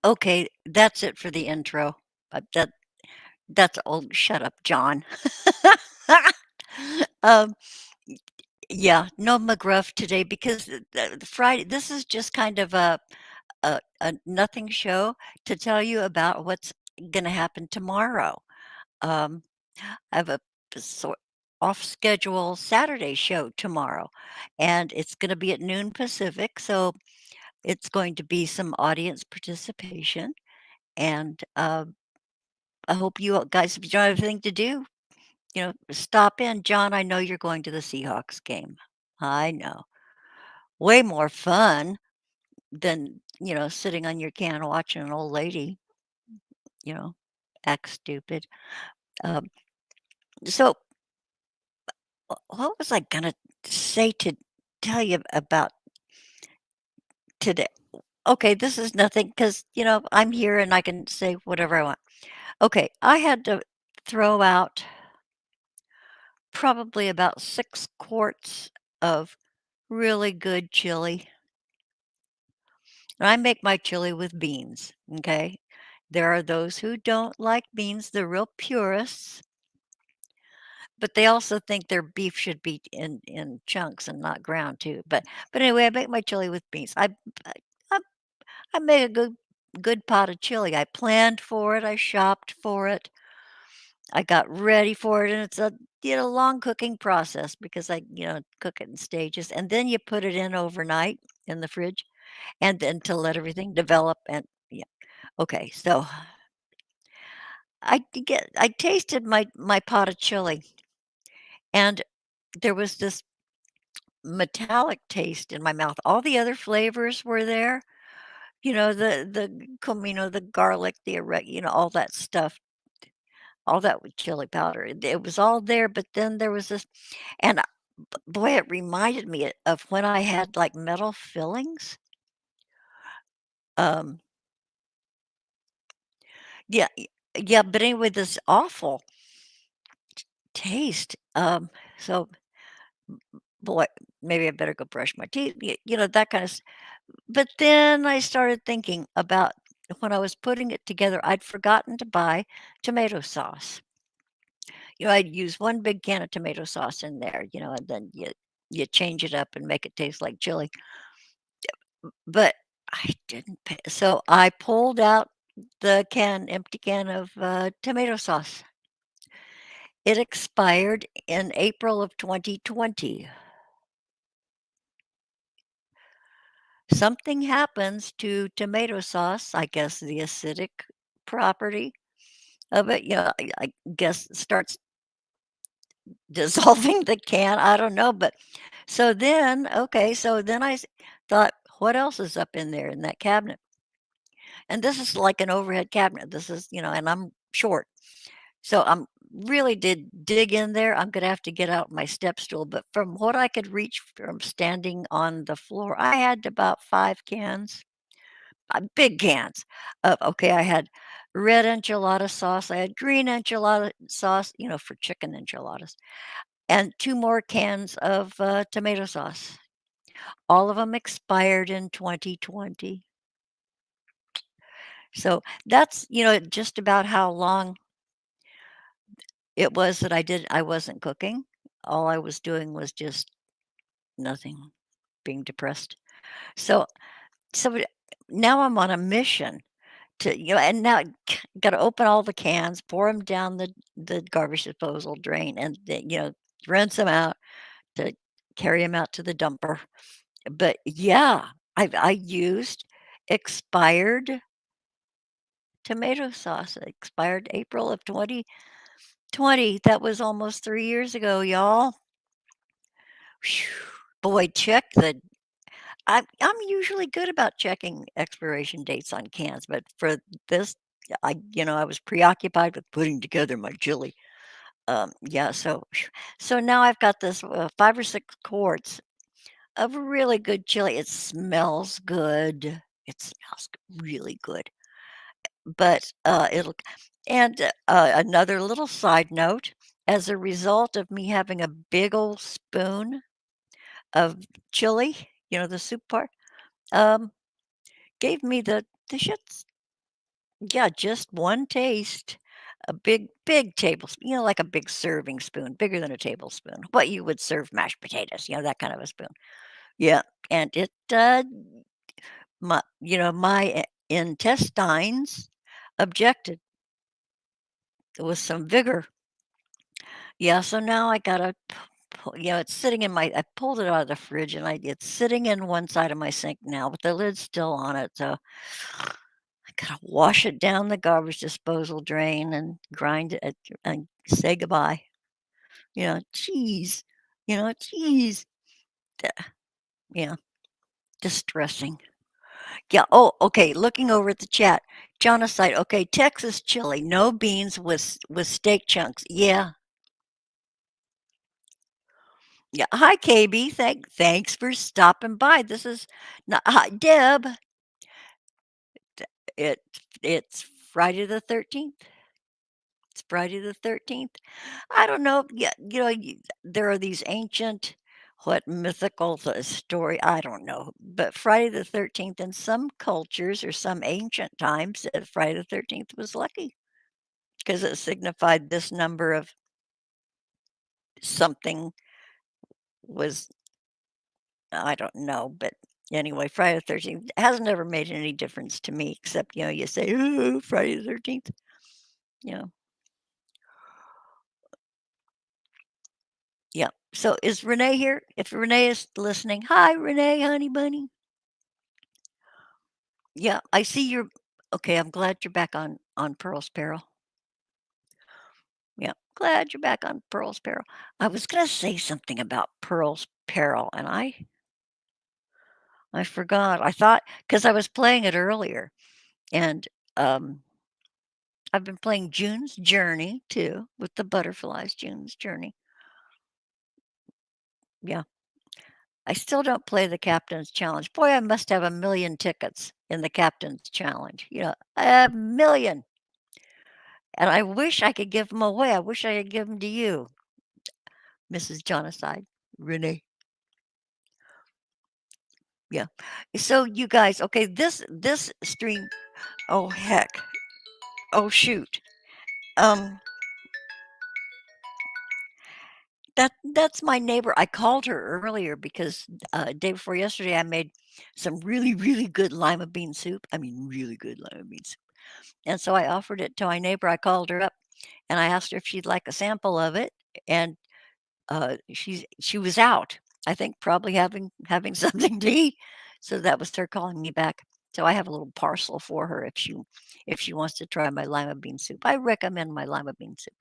Okay, that's it for the intro. That's oh, shut up, John. Um, yeah, no McGruff today because the Friday this is just kind of a nothing show to tell you about what's gonna happen tomorrow. Um, I have a sort off schedule Saturday show tomorrow, and it's gonna be at noon Pacific, so it's going to be some audience participation, and, I hope you all guys, if you don't have anything to do, stop in. John, I know you're going to the Seahawks game. I know. Way more fun than, sitting on your can watching an old lady, you know, act stupid. Um, so, what was I gonna say to tell you about today? Okay, this is nothing because, I'm here and I can say whatever I want. Okay, I had to throw out probably about 6 quarts of really good chili. And I make my chili with beans, okay? There are those who don't like beans, the real purists, but they also think their beef should be in chunks and not ground too. But anyway, I make my chili with beans. I, I made a good pot of chili. I planned for it. I shopped for it. I got ready for it, and it's a long cooking process because I cook it in stages, and then you put it in overnight in the fridge, and then to let everything develop and yeah. Okay, so I tasted my pot of chili, and there was this metallic taste in my mouth. All the other flavors were there, the comino, the garlic, the all that stuff, all that with chili powder. It was all there, but then there was this, and boy, it reminded me of when I had like metal fillings. Um, yeah, Yeah, but anyway, this awful taste, so, boy, maybe I better go brush my teeth, that kinda but then I started thinking about when I was putting it together, I'd forgotten to buy tomato sauce. I'd use 1 big can of tomato sauce in there, and then you change it up and make it taste like chili. But I didn't pay so I pulled out the empty can of, tomato sauce. It expired in April of 2020. Something happens to tomato sauce, I guess the acidic property of it, I guess it starts dissolving the can, I don't know, but so then okay, so then thought, "What else is up in there in that cabinet?" And this is like an overhead cabinet. This is, and I'm short. So I'm really did dig in there. I'm gonna have to get out my step stool, but from what I could reach from standing on the floor, I had about 5 cans, big cans of okay, I had red enchilada sauce, I had green enchilada sauce, for chicken enchiladas, and 2 more cans of, tomato sauce. All of them expired in 2020. So that's, just about how long it was that I wasn't cooking. All I was doing was just nothing, being depressed. So so now I'm on a mission to and now gotta open all the cans, pour them down the garbage disposal drain, and then, rinse them out to carry them out to the dumper. But yeah, I used expired tomato sauce, expired April of 2020. That was almost 3 years ago, y'all. Phew. Boy, check the I'm usually good about checking expiration dates on cans, but for this, I was preoccupied with putting together my chili. Yeah, so phew. So now I've got this, 5 or 6 quarts of really good chili. It smells good. It smells really good. But, it'll and, another little side note, as a result of me having a big old spoon of chili, the soup part, um, gave me the shits. Yeah, just 1 taste, a big tablespoon, like a big serving spoon, bigger than a tablespoon, what you would serve mashed potatoes, that kind of a spoon. Yeah, and it, my intestines objected with some vigor. Yeah, so now I gotta it's sitting in my I pulled it out of the fridge and it's sitting in one side of my sink now, but the lid's still on it, so I gotta wash it down the garbage disposal drain and grind it and say goodbye. Jeez, jeez. Ugh, yeah, distressing. Yeah, oh, okay, looking over at the chat. Genocide, okay, Texas chili, no beans with steak chunks. Yeah, yeah. Hi, KB. Thanks for stopping by. This is not hi, Deb. It it's Friday the 13th. It's Friday the 13th. I don't know. Yeah, there are these ancient, what mythical story. I don't know, but Friday the 13th in some cultures or some ancient times, Friday the 13th was lucky because it signified this number of something was I don't know, but anyway, Friday the 13th hasn't ever made any difference to me except, you say, "Ooh, Friday the 13th." You know, yeah. So is Renee here? If Renee is listening, hi, Renee, honey bunny. Yeah, I see you're okay. I'm glad you're back on Pearl's Peril. Yeah, glad you're back on Pearl's Peril. I was gonna say something about Pearl's Peril, and I forgot. I thought because I was playing it earlier, and um, I've been playing June's Journey too with the butterflies. June's Journey. Yeah, I still don't play the Captain's Challenge. Boy, I must have a million tickets in the Captain's Challenge. A million. and I wish I could give them away. I wish I could give them to you, Mrs. Jonaside, Renee. Yeah. So you guys, okay, this stream, oh heck, oh shoot. Um, that's my neighbor. I called her earlier because day before yesterday I made some really really good lima bean soup. I mean, really good lima bean soup. And so I offered it to my neighbor. I called her up and I asked her if she'd like a sample of it, and she was out. I think probably having something to eat. So that was her calling me back. So I have a little parcel for her if she wants to try my lima bean soup. I recommend my lima bean soup.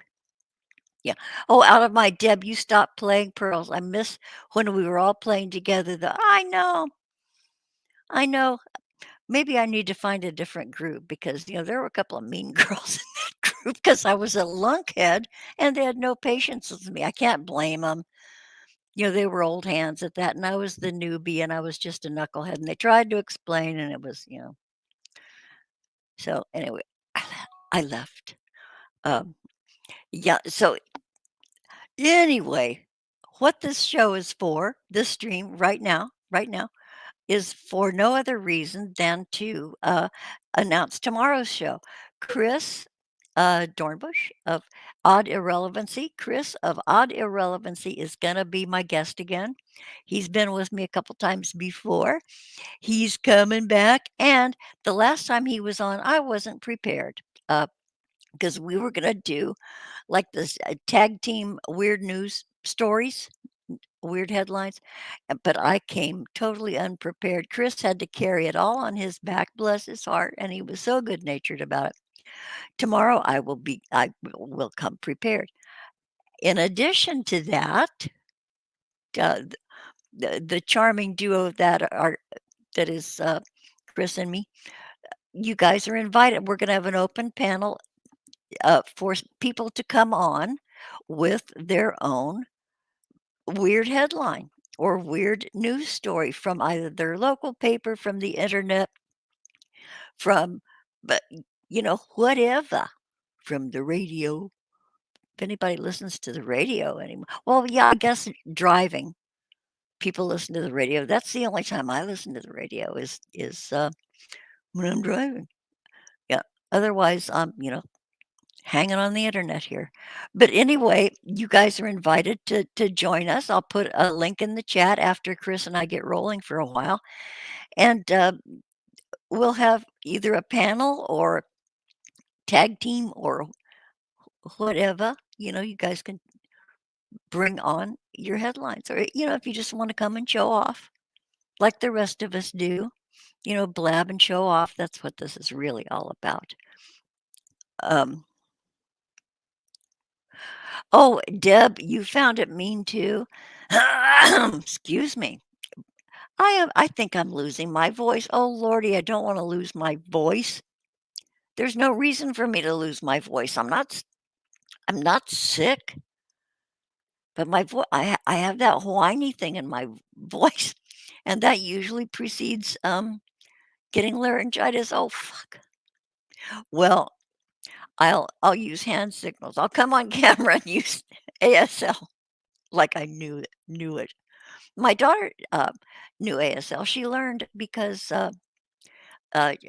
Yeah. Oh, out of my Deb, you stopped playing pearls. I miss when we were all playing together. I know. Maybe I need to find a different group because there were a couple of mean girls in that group because I was a lunkhead and they had no patience with me. I can't blame them. They were old hands at that, and I was the newbie, and I was just a knucklehead, and they tried to explain, and it was. So anyway, I left. Um, yeah. So anyway, what this show is for, this stream right now, is for no other reason than to announce tomorrow's show. Chris Dornbush of Odd Irrelevancy. Chris of Odd Irrelevancy is going to be my guest again. He's been with me a couple times before. He's coming back. And the last time he was on, I wasn't prepared because we were going to do like this tag team weird news stories, weird headlines, but I came totally unprepared. Chris had to carry it all on his back, bless his heart, and he was so good natured about it. Tomorrow I will come prepared. In addition to that, uh, the charming duo that is Chris and me, you guys are invited. We're going to have an open panel for people to come on with their own weird headline or weird news story from either their local paper, from the internet, from, but whatever, from the radio. If anybody listens to the radio anymore, well, yeah, I guess driving, people listen to the radio. That's the only time I listen to the radio is when I'm driving. Yeah. Otherwise, I'm hanging on the internet here. But anyway, you guys are invited to join us. I'll put a link in the chat after Chris and I get rolling for a while, and we'll have either a panel or tag team or whatever. You guys can bring on your headlines, or if you just want to come and show off, like the rest of us do. Blab and show off. That's what this is really all about. Um, oh, Deb, you found it mean too. Excuse me. I think I'm losing my voice. Oh lordy, I don't want to lose my voice. There's no reason for me to lose my voice. I'm not sick, but my voice I have that whiny thing in my voice, and that usually precedes getting laryngitis. Oh fuck. Well, I'll use hand signals. I'll come on camera and use ASL like I knew it. My daughter knew ASL. She learned because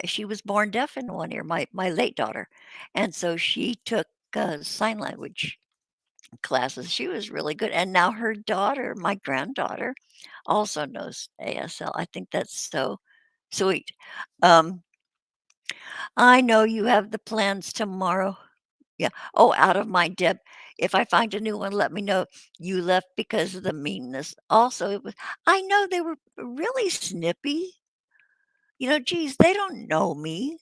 she was born deaf in one ear. My late daughter, and so she took sign language classes. She was really good, and now her daughter, my granddaughter, also knows ASL. I think that's so sweet. Um, I know you have the plans tomorrow. Yeah. Oh, out of mind, Deb. If I find a new one, let me know. You left because of the meanness. Also, I know they were really snippy. Geez, they don't know me.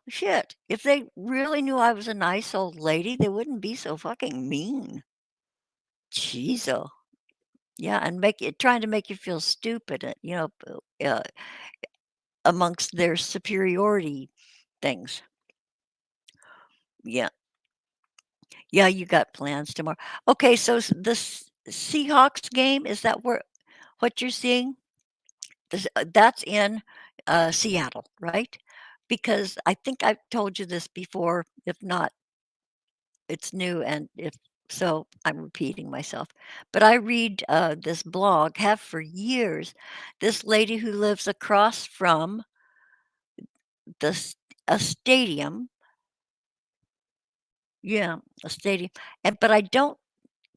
Shit. If they really knew I was a nice old lady, they wouldn't be so fucking mean. Jeez, oh. Yeah, and trying to make you feel stupid, amongst their superiority things. Yeah. Yeah, you got plans tomorrow. Okay, so the Seahawks game, is that what you're seeing? That's in Seattle, right? because I think I've told you this before. If not, it's new, and if so, I'm repeating myself. But I read, this blog, have for years, this lady who lives across from the s a stadium. Yeah, a stadium, but I don't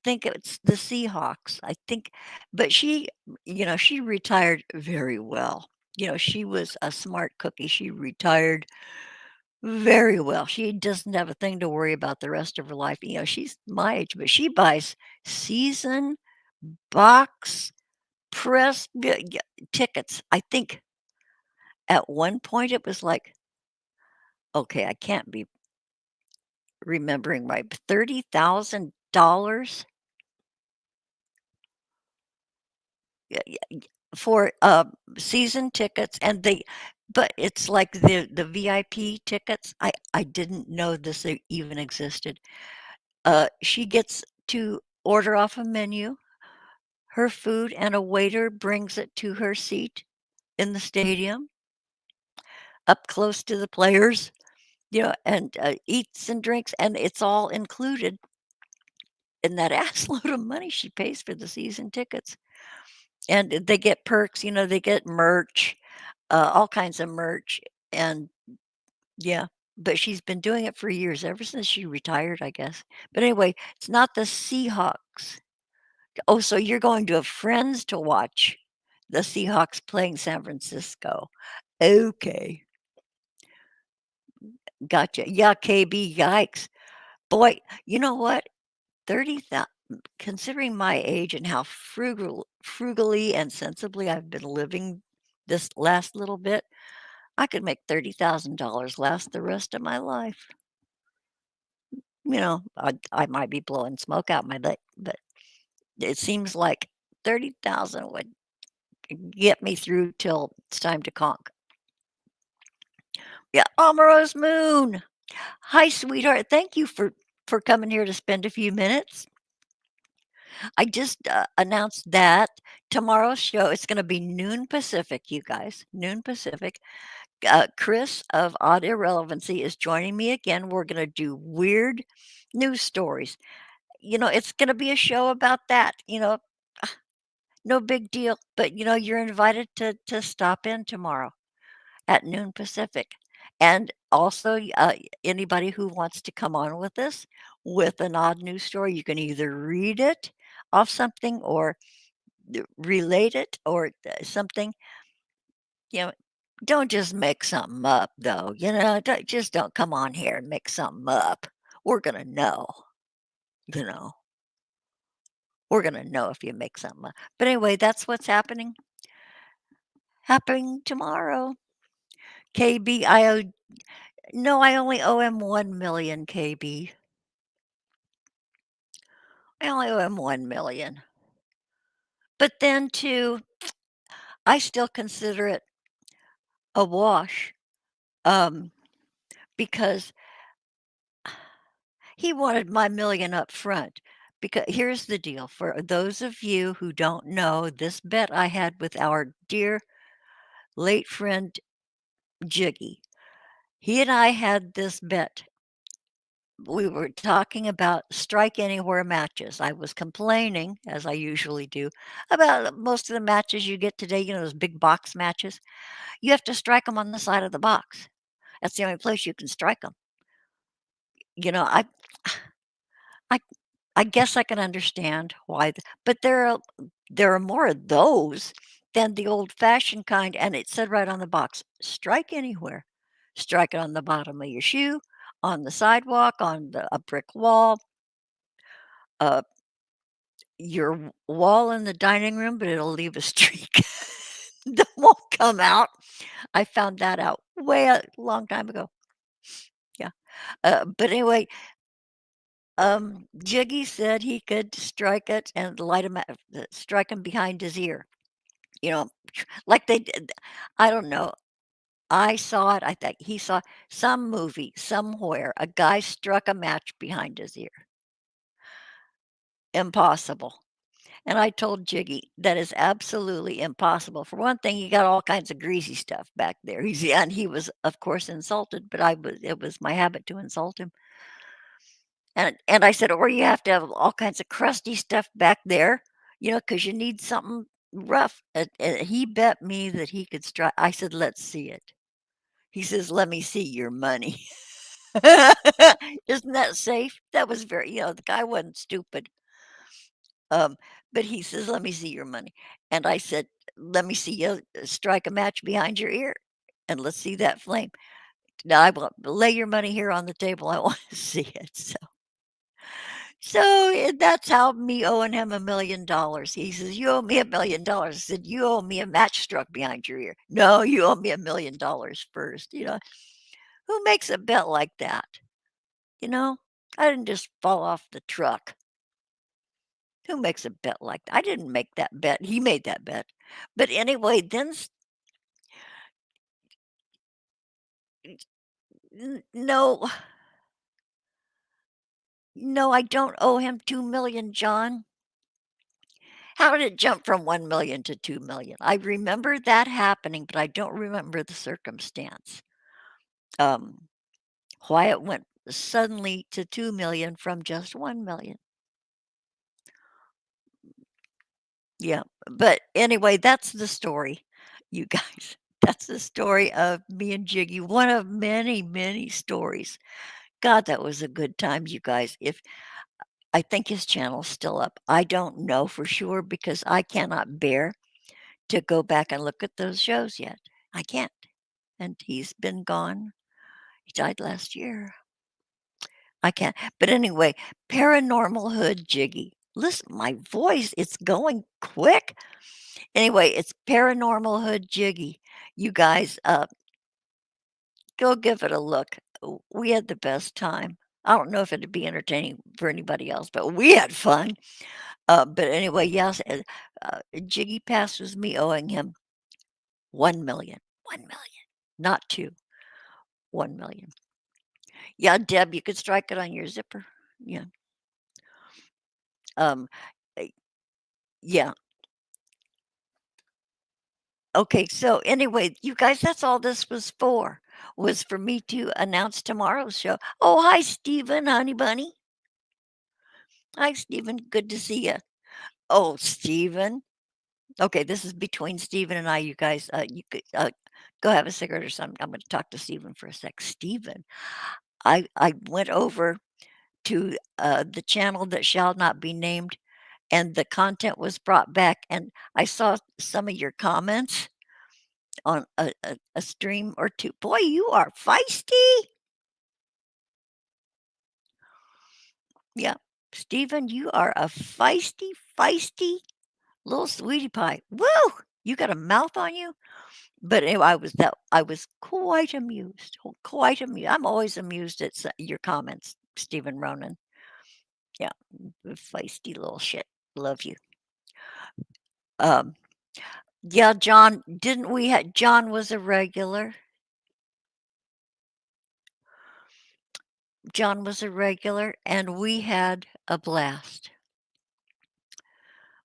think it's the Seahawks. I think but she retired very well. She was a smart cookie. She retired very well. She doesn't have a thing to worry about the rest of her life. She's my age, but she buys season, box, tickets. I think at one point it was like, okay, I can't be remembering right, but $30,000 for, season tickets, and but it's like the VIP tickets. I didn't know this even existed. She gets to order off a menu, her food, and a waiter brings it to her seat in the stadium, up close to the players, and, eats and drinks, and it's all included in that ass load of money she pays for the season tickets. And they get perks, they get merch, all kinds of merch, and yeah, but she's been doing it for years, ever since she retired, I guess. But anyway, it's not the Seahawks. Oh, so you're going to a friend's to watch the Seahawks playing San Francisco. Okay, gotcha. Yeah, KB, yikes. Boy, you know what? 30,000, considering my age and how frugally and sensibly I've been living this last little bit, I could make $30,000 last the rest of my life. I might be blowing smoke out my butt, but it seems like 30,000 would get me through till it's time to conk. Yeah, Omaro's Moon. Hi, sweetheart. Thank you for coming here to spend a few minutes. I just announced that tomorrow's show, it's going to be noon Pacific, you guys, noon Pacific. Chris of Odd Irrelevancy is joining me again. We're going to do weird news stories. It's going to be a show about that. No big deal, but you're invited to stop in tomorrow at noon Pacific. And also, anybody who wants to come on with us with an odd news story, you can either read it off something or relate it or something. You know, don't just make something up, though. Just don't come on here and make something up. We're gonna know. You know, we're gonna know if you make something up. But anyway, that's what's happening tomorrow. KB, no, I only owe him 1,000,000 KB. I only owe him 1,000,000. But then too, I still consider it a wash, um, because he wanted my million up front. Because here's the deal, for those of you who don't know, this bet I had with our dear late friend Jiggy. He and I had this bet. We were talking about strike anywhere matches. I was complaining, as I usually do, about most of the matches you get today, those big box matches. You have to strike them on the side of the box. That's the only place you can strike them. You know, I I I guess I can understand why, but there are more of those than the old-fashioned kind, and it said right on the box, "Strike anywhere." Strike it on the bottom of your shoe, on the sidewalk, on a brick wall, uh, your wall in the dining room, but it'll leave a streak that won't come out. I found that out way a long time ago. Yeah, but anyway, Jiggy said he could strike it and strike him behind his ear, you know, like they did. I don't know. I saw it. I think he saw some movie somewhere. A guy struck a match behind his ear. Impossible. And I told Jiggy, "That is absolutely impossible. For one thing, you got all kinds of greasy stuff back there." And he was, of course, insulted, but it was my habit to insult him. And I said, "Or you have to have all kinds of crusty stuff back there, because you need something rough." And he bet me that he could strike. I said, "Let's see it." He says, "Let me see your money." Isn't that safe? That was the guy wasn't stupid. Um, but he says, "Let me see your money." And I said, "Let me see you strike a match behind your ear, and let's see that flame. Now I will lay your money here on the table. I want to see it." That's how me owing him $1,000,000. He says, "You owe me $1,000,000." I said, "You owe me a match struck behind your ear." "No, you owe me $1,000,000 first." Who makes a bet like that? You know? I didn't just fall off the truck. Who makes a bet like that? I didn't make that bet. He made that bet. But anyway, then no, no, I don't owe him 2,000,000, John. How did it jump from 1,000,000 to 2,000,000? I remember that happening, but I don't remember the circumstance. Um, why it went suddenly to 2,000,000 from just 1,000,000. Yeah, but anyway, that's the story, you guys. That's the story of me and Jiggy, one of many, many stories. God, that was a good time, you guys. If I think his channel's still up. I don't know for sure because I cannot bear to go back and look at those shows yet. I can't. And he's been gone. He died last year. I can't. But anyway, Paranormal Hood Jiggy. Listen, my voice, it's going quick. Anyway, it's Paranormal Hood Jiggy. You guys, go give it a look. We had the best time. I don't know if it'd be entertaining for anybody else, but we had fun. But anyway, yes, Jiggy Pass was me owing him 1,000,000. 1,000,000, not 2, 1,000,000. Yeah, Deb, you could strike it on your zipper. Yeah. Um, eh, yeah. Okay, so anyway, you guys, that's all this was for me to announce tomorrow's show. Oh, hi, Stephen, honey bunny. Hi, Stephen. Good to see you. Oh, Stephen. Okay, this is between Stephen and I, you guys. You could go have a cigarette or something. I'm going to talk to Stephen for a sec. Stephen, I went over to the channel that shall not be named, and the content was brought back, and I saw some of your comments on a stream or two. Boy, you are feisty. Yeah, Stephen, you are a feisty, feisty little sweetie pie. Woo! You got a mouth on you. But anyway, I was quite amused, quite amused. I'm always amused at your comments, Stephen Ronan. Yeah, feisty little shit. Love you. Um, yeah, John, didn't we have John was a regular. John was a regular, and we had a blast.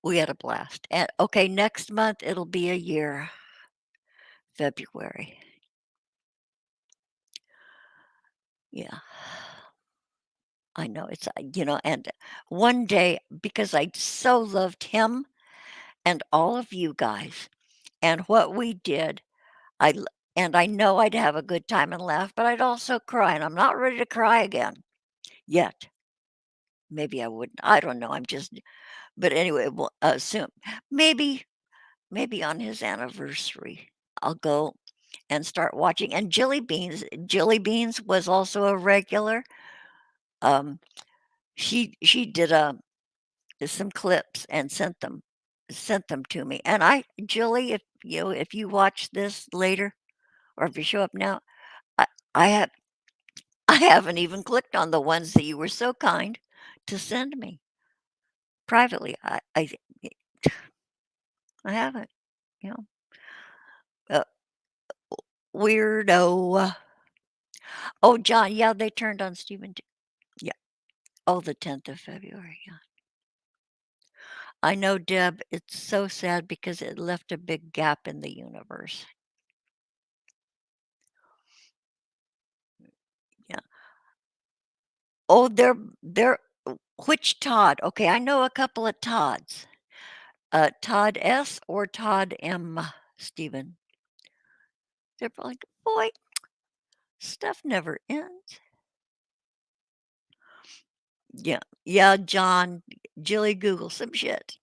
We had a blast. And okay, next month it'll be a year, February. Yeah. I know and one day because I so loved him and all of you guys and what we did, I l- and I know I'd have a good time and laugh, but I'd also cry, and I'm not ready to cry again yet. Maybe I wouldn't. I don't know. But anyway, well, soon. Maybe, maybe on his anniversary, I'll go and start watching. And Jilly Beans was also a regular. Um, she did some clips and sent them to me. And Jilly, if you watch this later or if you show up now, I I have I haven't even clicked on the ones that you were so kind to send me privately. I haven't, you know. Uh, weirdo. Oh, John, yeah, they turned on Stephen too. Yeah. Oh, the 10th of February. Yeah. I know, Deb, it's so sad because it left a big gap in the universe. Yeah. Oh, they're which Todd? Okay, I know a couple of Todds. Todd S. or Todd M. Stephen. They're like, boy, stuff never ends. Yeah, yeah, John, Jilly Google some shit.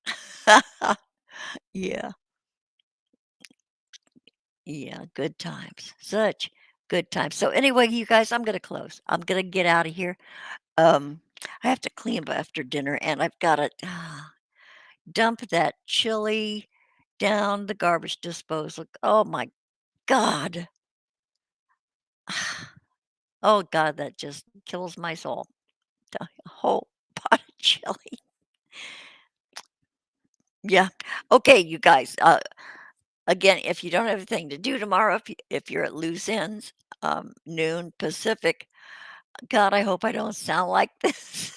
Yeah, yeah, good times. Such good times. So anyway, you guys, I'm gonna close. I'm gonna get out of here. Um, I have to clean up after dinner, and I've got to dump that chili down the garbage disposal. Oh my God. Oh God, that just kills my soul. A whole pot of chili. Yeah. Okay, you guys. Again, if you don't have anything to do tomorrow, if you're at loose ends, noon Pacific, God, I hope I don't sound like this.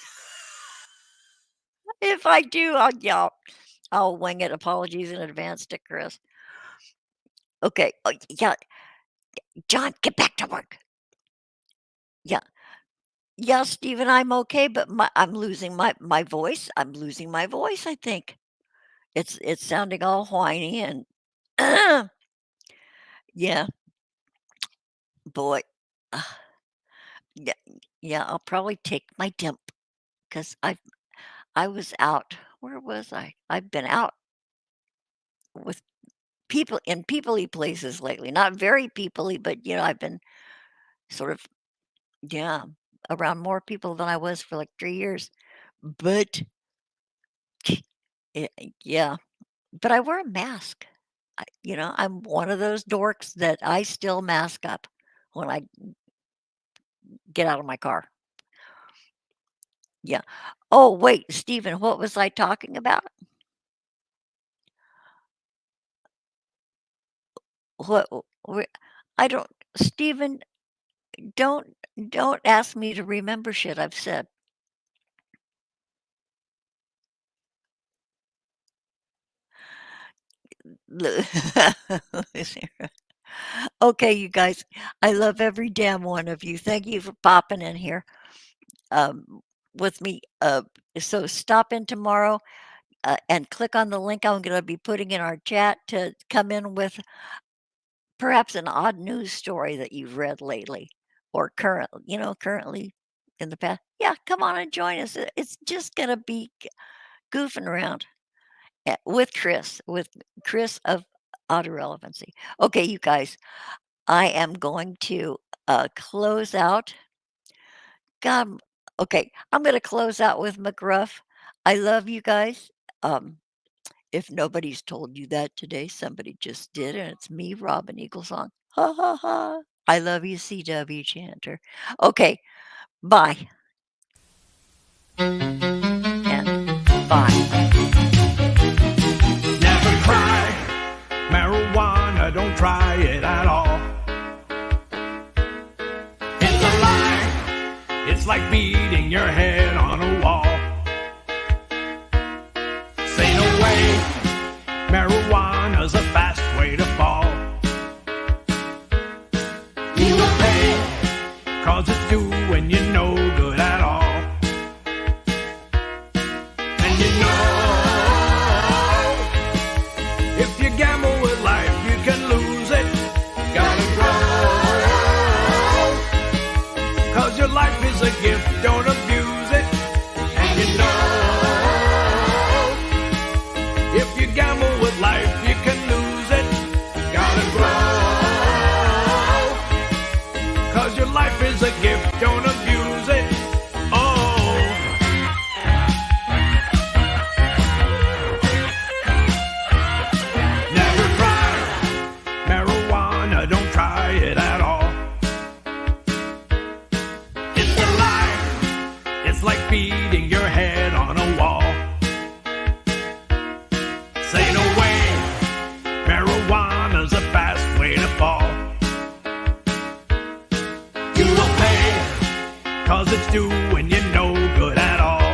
If I do, I'll wing it. Apologies in advance to Chris. Okay. Oh, yeah, John, get back to work. Yeah. Yeah, Stephen, I'm okay, but I'm losing my voice. I'm losing my voice, I think. It's sounding all whiny and yeah, boy. Uh, yeah, yeah, I'll probably take my dimp because I was out. Where was I? I've been out with people in peoply places lately. Not very peoply, but I've been sort of yeah, around more people than I was for like 3 years. But yeah, but I wear a mask. I'm one of those dorks that I still mask up when I get out of my car. Yeah. Oh, wait, Stephen, what was I talking about? What wh I don't Stephen, don't don't ask me to remember shit I've said. Okay, you guys, I love every damn one of you. Thank you for popping in here, um, with me. So stop in tomorrow, and click on the link I'm gonna be putting in our chat to come in with perhaps an odd news story that you've read lately or currently in the past. Yeah, come on and join us. It's just gonna be goofing around with Chris of Auto Relevancy. Okay, you guys, I am going to close out. God, okay, I'm gonna close out with McGruff. I love you guys. Um, if nobody's told you that today, somebody just did, and it's me, Robin Eaglesong. Ha ha ha. I love you, CW Chanter. Okay, bye. And bye. Never try marijuana, don't try it at all. It's a lie, it's like beating your head on a wall. Say no way, marijuana's a fast way to fall. You will pay, cause it's doing you no good at all. And you know, if you gamble with life, you can lose it. Gotta grow, cause your life is a gift, don't abuse it. And you know, if you gamble with life, you can lose it. Gotta grow, cause your life is a gift, don't abuse it. Don't try it at all. It's a lie. It's like beating your head on a wall. Say no way. Marijuana's a fast way to fall. You will pay, cause it's doing you no good at all.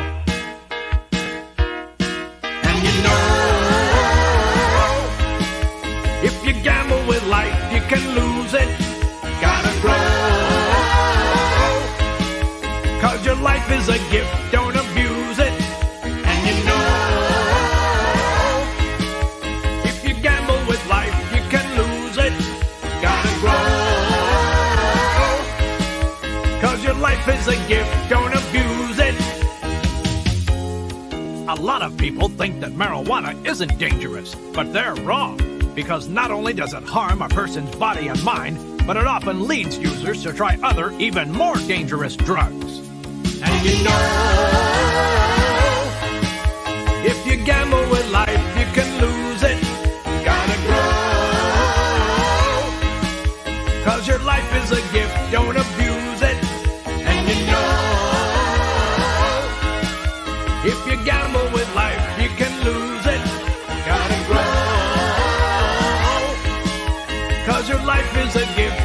And you people think that marijuana isn't dangerous, but they're wrong. Because not only does it harm a person's body and mind, but it often leads users to try other, even more dangerous drugs. And you know, if you gamble with life, you can lose it. Gotta grow, 'cause your life is a gift, don't abuse it. And you know, if you gamble with life, you can lose it. Gotta grow, 'cause your life is a gift,